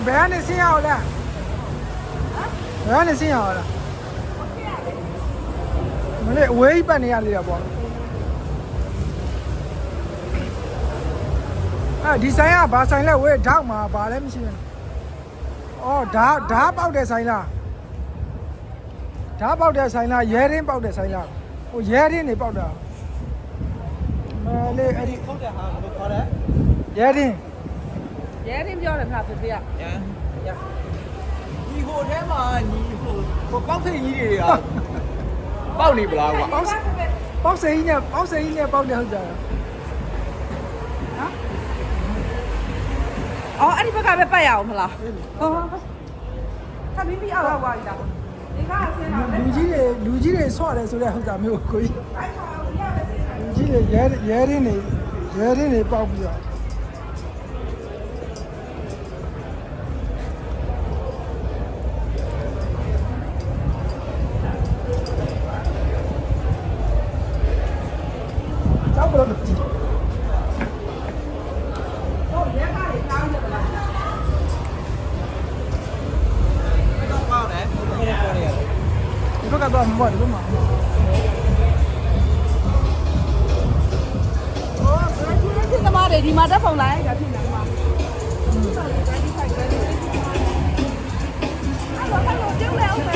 ဘယ်ကနေဆင်းရအောင်လဲဘယ်ကနေဆင်းရအောင်လဲမလေးအဝေးပတ်နေရသေးတာပေါ့ဒီဆိုင်ကဘာဆိုင်လဲဝေးဓာတ်မှာဘာလဲမရှိဘူးအော်ဓာတ်ပေါက်တဲ့ဆိုင်လားဓာတ်ပေါက်တဲ့ဆိုင်လားရဲရင်းပေါက်တဲ့ဆိုင်လားဟိုရဲရင်းနေပေါက်တာမလေးအဲ့ဒီပေါက်တဲ့ဟာဘယ်လိုခေါ်လဲရဲရင်းပြောတယ်ခါဖေဖေကညီဟိုထဲမှာညီဟိုပေါက်စိတ်ကြီးတွေကပေါက်နေပလားကွာပေါက်စိတ်ကြီးနဲ့ပေါက်တယ်ဟုတ်ကြတယ်อ๋อအဲ့ဒီဘက်ကပဲပတ်ရအောင်မလားဟောခပ်ပြီးအောင်တော့ပါပြီလားဒီကအဆင်းတော့လူကြီးတွေဆွရတယ်ဆိုတဲ့ဟုတ်တာမျိုးကိုကြီးလူကြီးတွေရဲရင်းနေပေါက်ပြီးတော့ကြောက်ဘလို့ကြည့်ဘက်ကတော့မဟုတ်ဘူးမှာ哦，这他妈的，你妈这风来，这挺难嘛。还有丢了没？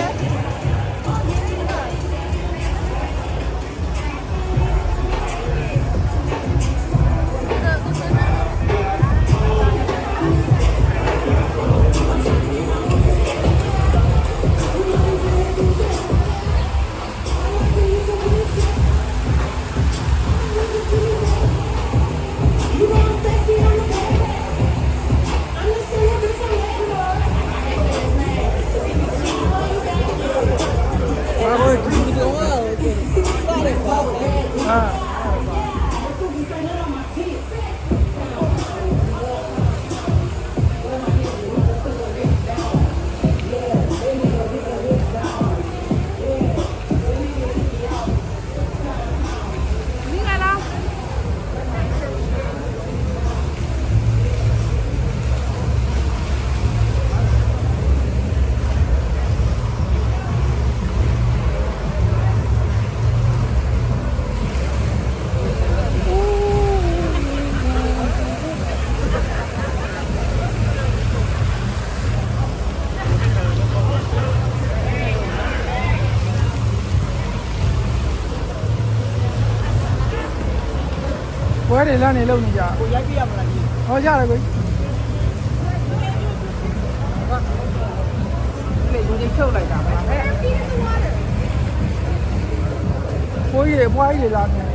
ဘွဲတွေလမ်းနေလုံနေကြကိုရိုက်ပြရမလားကြီးဟောရတယ်ကိုလေလူတွေချုပ်လိုက်တာပါဟဲ့ဘွဲကြီးတွေလာနေ